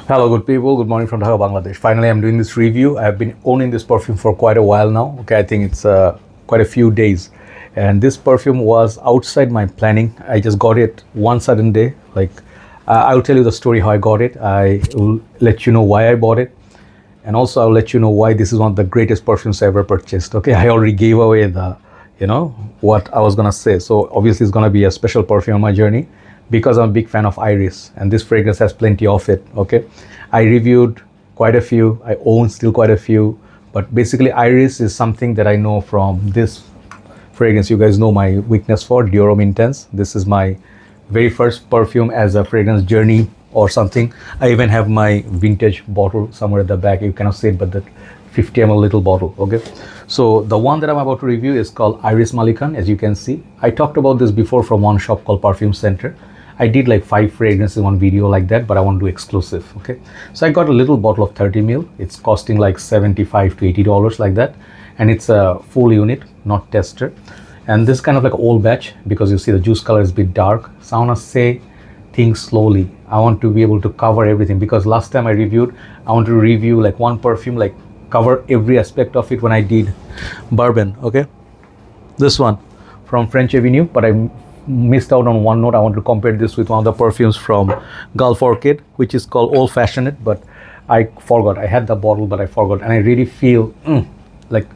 Hello, good people. Good morning from Dhaka, Bangladesh. Finally, I'm doing this review. I've been owning this perfume for quite a while now. Okay, I think it's quite a few days. And this perfume was outside my planning. I just got it one sudden day. I'll tell you the story how I got it. I will let you know why I bought it. And also, I'll let you know why this is one of the greatest perfumes I ever purchased. Okay, I already gave away what I was gonna say. So obviously, it's gonna be a special perfume on my journey because I'm a big fan of Iris, and this fragrance has plenty of it. Okay, I reviewed quite a few. I own still quite a few, but basically, Iris is something that I know from this fragrance. You guys know my weakness for Dior Intense. This is my very first perfume as a fragrance journey or something. I even have my vintage bottle somewhere at the back. You cannot see it, but that 50 ml little bottle. Okay, so the one that I'm about to review is called Iris Malikhân. As you can see, I talked about this before from one shop called Perfume Center. I did like 5 fragrances in one video like that, but I want to do exclusive. Okay, so I got a little bottle of 30 ml. It's costing like $75 to $80 like that, and it's a full unit, not tester. And this is kind of like an old batch because you see the juice color is a bit dark. So I want to say things slowly. I want to be able to cover everything because last time I reviewed, I want to review like one perfume, like cover every aspect of it when I did bourbon. Okay, this one from French Avenue, but I missed out on one note. I want to compare this with one of the perfumes from Gulf Orchid, which is called Old Fashioned, but I forgot. I had the bottle, but I forgot, and I really feel like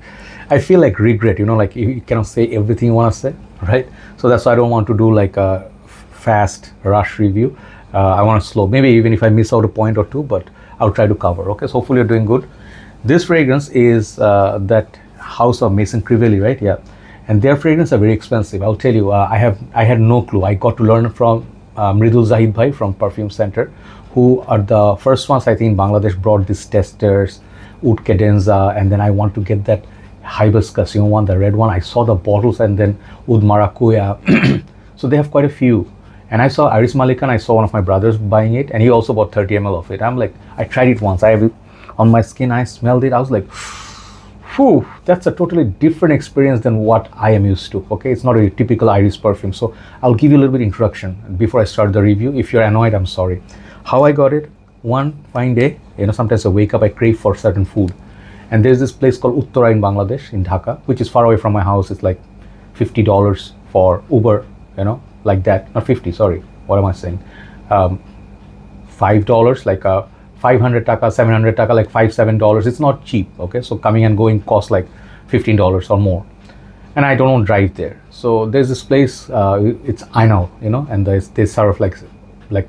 I feel like regret. Like you cannot say everything you want to say, right? So that's why I don't want to do like a fast rush review. I want to slow. Maybe even if I miss out a point or two, but I'll try to cover. Okay, so hopefully you're doing good. This fragrance is that house of Maison Crivelli, right? Yeah. And their fragrances are very expensive. I'll tell you, I had no clue. I got to learn from Mridul Zahid Bhai from Perfume Center, who are the first ones I think in Bangladesh brought these testers, Oud Cadenza, and then I want to get that hibiscus, one, the red one. I saw the bottles, and then Oud Maracuya. So they have quite a few. And I saw Iris Malikhân. I saw one of my brothers buying it, and he also bought 30 ml of it. I'm like, I tried it once. I have it on my skin. I smelled it. I was like, whew, that's a totally different experience than what I am used to. Okay, it's not a typical Iris perfume. So I'll give you a little bit introduction before I start the review. If you're annoyed, I'm sorry. How I got it: one fine day, sometimes I wake up, I crave for certain food, and there's this place called Uttara in Bangladesh, in Dhaka, which is far away from my house. It's like $50 for Uber, like that. Not 50, sorry. What am I saying? $5, like a 500 taka, 700 taka, like $5-7. It's not cheap. Okay, so coming and going costs like $15 or more, and I don't drive there. So there's this place, it's Ainal, and they serve like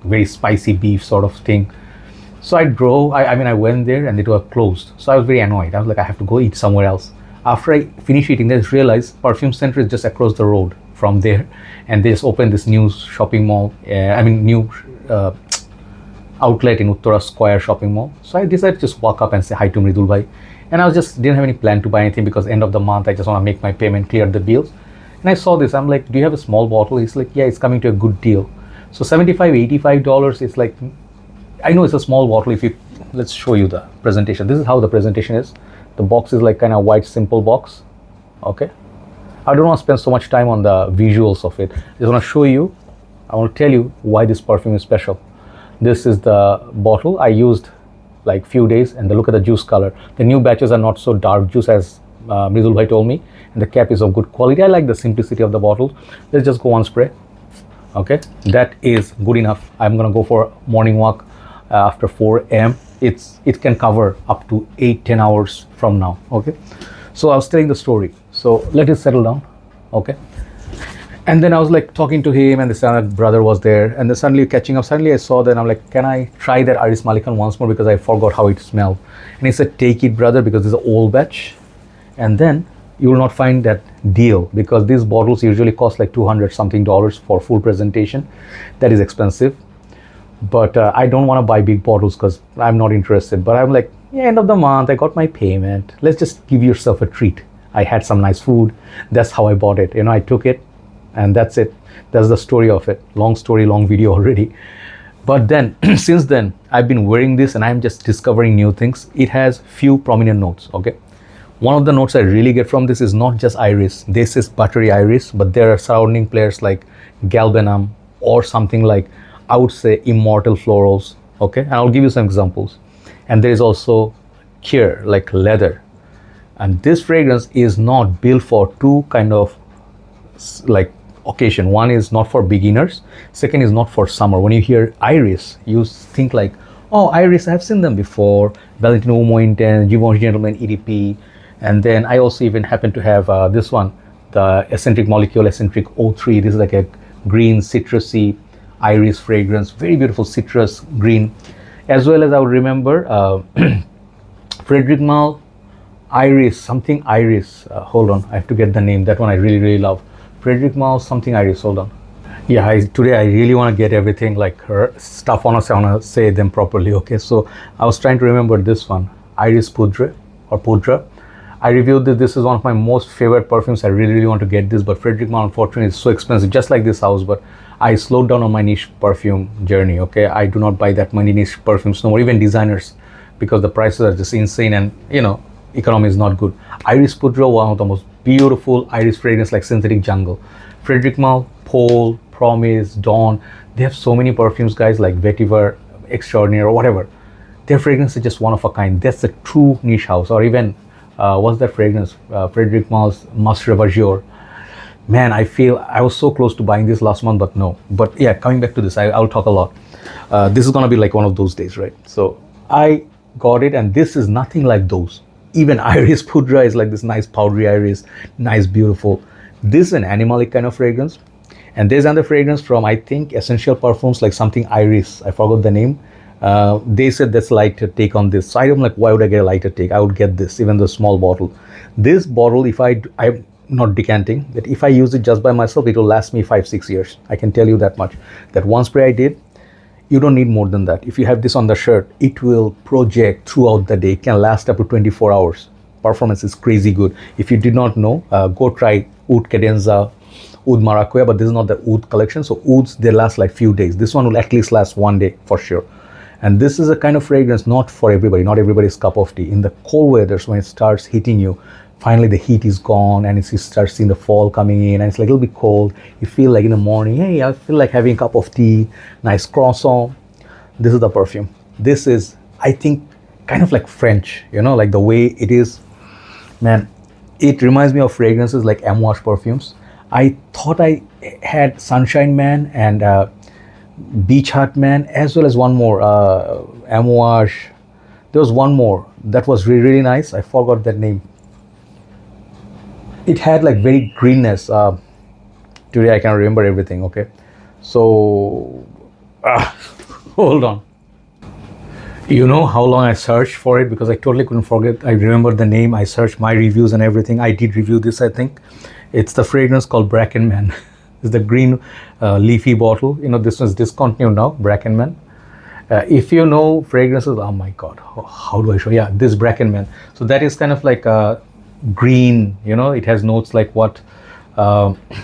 very spicy beef sort of thing. So I drove. I went there and it was closed. So I was very annoyed. I was like, I have to go eat somewhere else. After I finished eating, I just realized Perfume Center is just across the road from there, and they just opened this new shopping mall. New outlet in Uttara Square shopping mall. So I decided to just walk up and say hi to Mridul Bhai. And I didn't have any plan to buy anything because end of the month I just want to make my payment, clear the bills. And I saw this. I'm like, do you have a small bottle? He's like, yeah, it's coming to a good deal. So $75, $85. It's like, I know it's a small bottle. Let's show you the presentation. This is how the presentation is. The box is like kind of white, simple box. Okay. I don't want to spend so much time on the visuals of it. I just want to show you. I want to tell you why this perfume is special. This is the bottle I used like few days, and look at the juice color. The new batches are not so dark juice as Mridul Bhai told me, and the cap is of good quality. I like the simplicity of the bottle. Let's just go one spray. Okay, that is good enough. I'm gonna go for a morning walk after 4 a.m. It can cover up to 8-10 hours from now. Okay, so I was telling the story. So let it settle down. Okay. And then I was like talking to him, and this other brother was there, and then suddenly catching up. Suddenly I saw that, I'm like, can I try that Iris Malikhân once more because I forgot how it smelled. And he said, take it, brother, because this is an old batch, and then you will not find that deal because these bottles usually cost like $200 something for full presentation. That is expensive, but I don't want to buy big bottles because I'm not interested. But I'm like, yeah, end of the month, I got my payment. Let's just give yourself a treat. I had some nice food. That's how I bought it. I took it. And that's it. That's the story of it. Long story, long video already. But then, since then, I've been wearing this and I'm just discovering new things. It has few prominent notes, okay? One of the notes I really get from this is not just iris. This is buttery iris, but there are surrounding players like galbanum or something like, I would say, immortal florals, Okay, and I'll give you some examples. And there is also care, like leather. And this fragrance is not built for two kind of like occasion. One is not for beginners, second is not for summer. When you hear iris, you think like, oh, iris, I've seen them before. Valentino Uomo Intense, Givenchy Gentleman EDP. And then I also even happen to have this one, the Eccentric Molecule Eccentric O3. This is like a green citrusy iris fragrance, very beautiful citrus green. As well as I would remember Frederic Malle Iris, something Iris. Hold on, I have to get the name. That one I really love. Frederic Malle something Iris. Hold on. Yeah, today I really want to get everything like her stuff on us. I want to say them properly. Okay, so I was trying to remember this one, Iris Poudre or Poudre. I reviewed this. This is one of my most favorite perfumes. I really want to get this, but Frederic Malle unfortunately is so expensive, just like this house. But I slowed down on my niche perfume journey. Okay, I do not buy that many niche perfumes no more, even designers, because the prices are just insane, and you know, economy is not good. Iris Poudre, one of the most beautiful iris fragrance, like Synthetic Jungle. Frederic Malle, Pole, Promise, Dawn. They have so many perfumes, guys, like Vetiver, Extraordinaire, or whatever. Their fragrance is just one of a kind. That's a true niche house. Or even what's that fragrance? Frederic Malle's Mas Ravageur. Man, I feel I was so close to buying this last month, but no. But yeah, coming back to this, I'll talk a lot. This is gonna be like one of those days, right? So I got it, and this is nothing like those. Even Iris Poudre is like this nice powdery iris, nice, beautiful. This is an animalic kind of fragrance. And there's another fragrance from, I think, Essential Perfumes, like something Iris. I forgot the name. They said that's lighter take on this. So I'm like, why would I get a lighter take? I would get this, even the small bottle. This bottle, if I'm not decanting, that if I use it just by myself, it will last me 5-6 years. I can tell you that much. That one spray I did, you don't need more than that. If you have this on the shirt, it will project throughout the day. It can last up to 24 hours. Performance is crazy good. If you did not know, go try Oud Cadenza, Oud Maracuya, but this is not the Oud collection. So Ouds, they last like few days. This one will at least last one day for sure. And this is a kind of fragrance not for everybody, not everybody's cup of tea. In the cold weathers, when it starts hitting you, finally the heat is gone and you start seeing the fall coming in, and it's like a little bit cold. You feel like in the morning, hey, I feel like having a cup of tea, nice croissant. This is the perfume. This is, I think, kind of like French, you know, like the way it is. Man, it reminds me of fragrances like Amouage perfumes. I thought I had Sunshine Man and Beach Hut Man, as well as one more, Amouage. There was one more that was really nice. I forgot that name. It had like very greenness. Today I can remember everything. Okay, so hold on. You know how long I searched for it, because I totally couldn't forget. I remember the name. I searched my reviews and everything. I did review this, I think. It's the fragrance called Bracken Man. It's the green leafy bottle. You know, this one's discontinued now, Bracken Man. If you know fragrances, oh my God, how do I show? Yeah, this Bracken Man. So that is kind of like a green, you know, it has notes like what?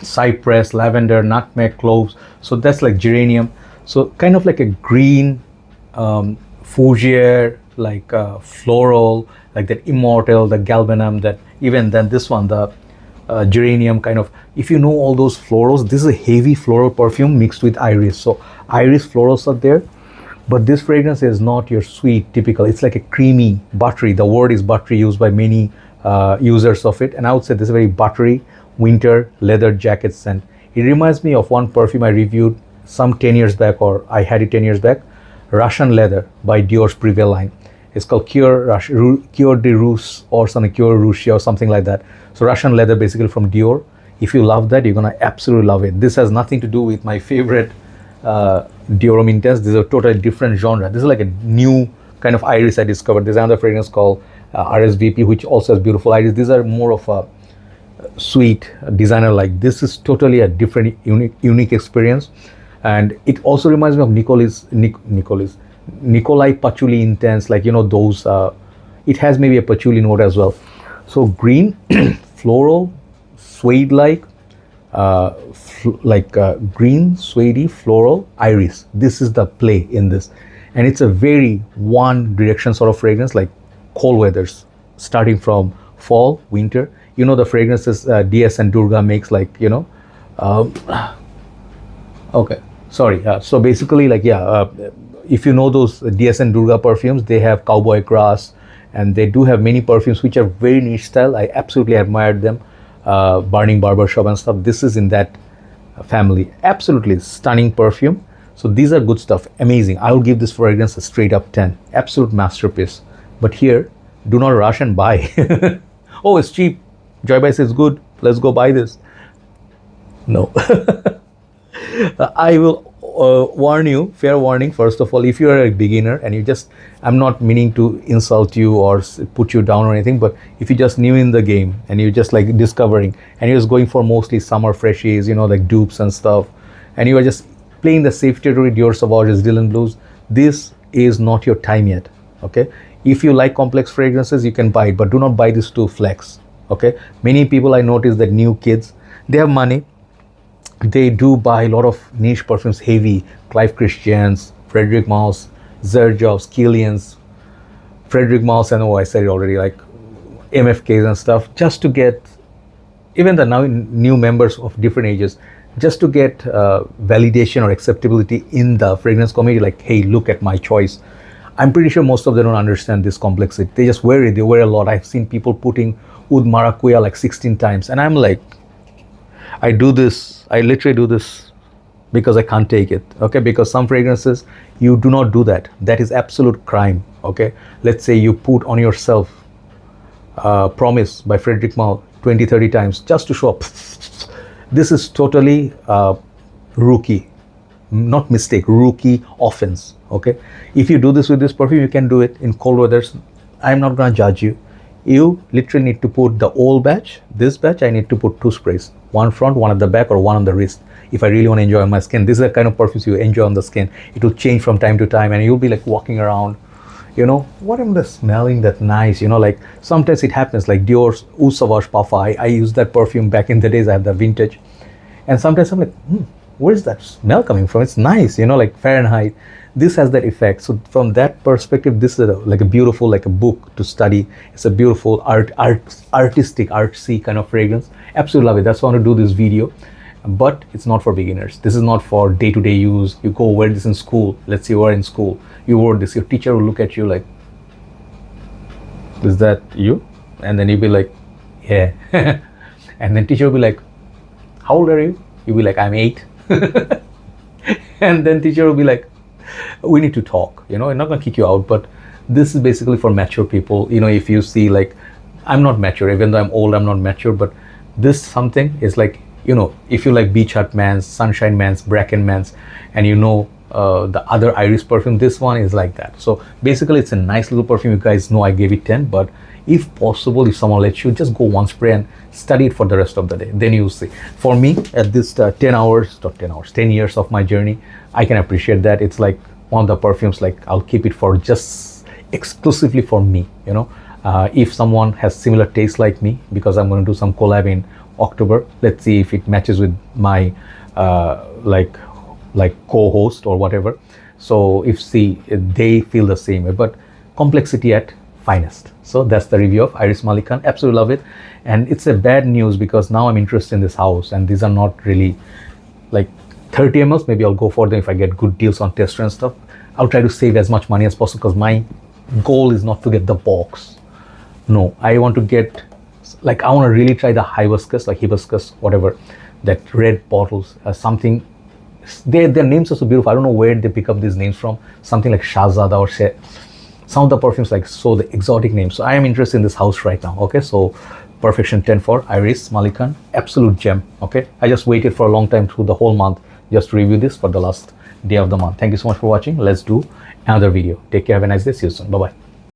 Cypress, lavender, nutmeg, cloves. So that's like geranium. So kind of like a green, fougere, like floral, like that immortal, the galbanum, that even then this one, the geranium kind of. If you know all those florals, this is a heavy floral perfume mixed with iris. So iris florals are there, but this fragrance is not your sweet typical. It's like a creamy, buttery. The word is buttery, used by many users of it, and I would say this is very buttery winter leather jacket scent. It reminds me of one perfume I reviewed some 10 years back, or I had it 10 years back, Russian Leather by Dior's Privé line. It's called Cure de Russe or something, Cure Russia or something like that. So Russian Leather, basically from Dior. If you love that, you're gonna absolutely love it. This has nothing to do with my favorite Dior Homme Intense. This is a totally different genre. This is like a new kind of iris I discovered. There's another fragrance called RSVP, which also has beautiful iris. These are more of a sweet designer. Like this is totally a different, unique experience. And it also reminds me of Nicolai Patchouli Intense, like, you know, those, it has maybe a patchouli note as well. So green, floral, suede-like, green, suede, floral, iris. This is the play in this. And it's a very one direction sort of fragrance, like cold weathers, starting from fall, winter. You know, the fragrances DS and Durga makes, like, you know, okay. Sorry. So basically, like, yeah, if you know those DS and Durga perfumes, they have cowboy grass, and they do have many perfumes which are very niche style. I absolutely admired them. Burning Barbershop and stuff. This is in that family. Absolutely stunning perfume. So these are good stuff. Amazing. I would give this fragrance a straight up 10. Absolute masterpiece. But here, do not rush and buy. Oh, it's cheap. Joybuy says good. Let's go buy this. No. I will warn you, fair warning, first of all, if you are a beginner and you just, I'm not meaning to insult you or put you down or anything, but if you're just new in the game and you're just like discovering and you're just going for mostly summer freshies, you know, like dupes and stuff, and you are just playing the safe territory, Dior Sauvages, Dylan Blues, this is not your time yet, okay? If you like complex fragrances, you can buy it, but do not buy this to flex, okay? Many people I notice that new kids, they have money, they do buy a lot of niche perfumes, heavy, Clive Christians, Frederic Maus, Xerjoffs, Kilians, Frederic Maus, and I said it already, like MFKs and stuff, just to get, even the now new members of different ages, just to get validation or acceptability in the fragrance community, like, hey, look at my choice. I'm pretty sure most of them don't understand this complexity. They just wear it, they wear a lot. I've seen people putting Oud Maracuya like 16 times, and I'm like, I literally do this because I can't take it, okay? Because some fragrances, you do not do that. That is absolute crime, okay? Let's say you put on yourself Promise by Frederic Maus 20, 30 times just to show up. This is totally rookie, not mistake, rookie offense, okay? If you do this with this perfume, you can do it in cold weathers. I'm not gonna judge you. You literally need to put the old batch, this batch, I need to put 2 sprays. One front, one at the back, or one on the wrist. If I really want to enjoy on my skin, this is the kind of perfumes you enjoy on the skin. It will change from time to time and you'll be like walking around, you know, what am I smelling that nice? You know, like sometimes it happens, like Dior's Eau Sauvage Parfum. I used that perfume back in the days, I had the vintage. And sometimes I'm like, where's that smell coming from? It's nice, you know, like Fahrenheit. This has that effect. So from that perspective, this is like a beautiful, like a book to study. It's a beautiful artistic, artsy kind of fragrance. Absolutely love it. That's why I want to do this video. But it's not for beginners. This is not for day-to-day use. You go wear this in school. Let's say you are in school. You wore this. Your teacher will look at you like, is that you? And then you'll be like, yeah. And then teacher will be like, how old are you? You'll be like, I'm 8. And then teacher will be like, we need to talk, you know, I'm not gonna kick you out, but this is basically for mature people. You know, if you see, like, I'm not mature, even though I'm old, I'm not mature, but this something is like, you know, if you like Beach Hut Man's, Sunshine Man's, Bracken Man's, and you know the other Iris perfume, this one is like that. So basically it's a nice little perfume. You guys know I gave it 10, but if possible, if someone lets you, just go one spray and study it for the rest of the day, then you'll see. For me, at this 10 years of my journey, I can appreciate that. It's like one of the perfumes, like I'll keep it for just exclusively for me, you know. If someone has similar taste like me, because I'm going to do some collab in October, let's see if it matches with my like co-host or whatever. So if they feel the same way, but complexity at finest. So that's the review of Iris Malikhân. Absolutely love it. And it's a bad news because now I'm interested in this house, and these are not really like 30 mls. Maybe I'll go for them if I get good deals on tester and stuff. I'll try to save as much money as possible because my goal is not to get the box. No, I want to get, like, I want to really try the hibiscus, like hibiscus, whatever, that red bottles, something. Their names are so beautiful. I don't know where they pick up these names from. Something like Shahzada or some of the perfumes, like, so the exotic names. So I am interested in this house right now. Okay, so Perfection 10 for Iris Malikhân, absolute gem. Okay, I just waited for a long time through the whole month just to review this for the last day of the month. Thank you so much for watching. Let's do another video. Take care. Have a nice day. See you soon. Bye bye.